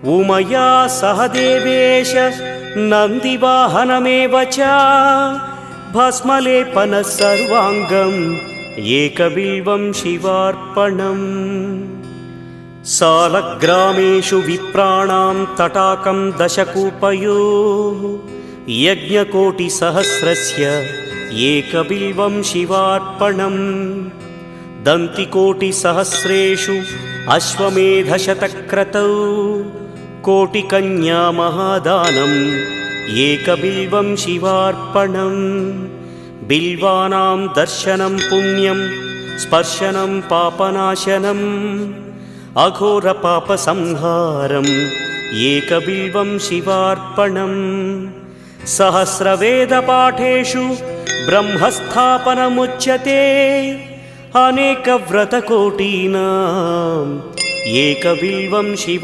उमया सह देवेश नन्दिवाहनमेव च भस्मलेपनः सर्वाङ्गम् एकबिल्वं शिवार्पणम्। सालग्रामेषु विप्राणां तटाकं दशकूपयोः यज्ञकोटिसहस्रस्य एकबिल्वं शिवार्पणम्। दन्तिकोटिसहस्रेषु अश्वमेधशतक्रतौ कोटिकन्या महादानम् एकबिल्वं शिवार्पणम्। बिल्वानां दर्शनं पुण्यं स्पर्शनं पापनाशनम् अघोरपापसंहारम् एकबिल्वं शिवार्पणम्। सहस्रवेदपाठेषु ब्रह्मस्थापनमुच्यते अनेकव्रतकोटीनाम् एकबिल्वं शिवा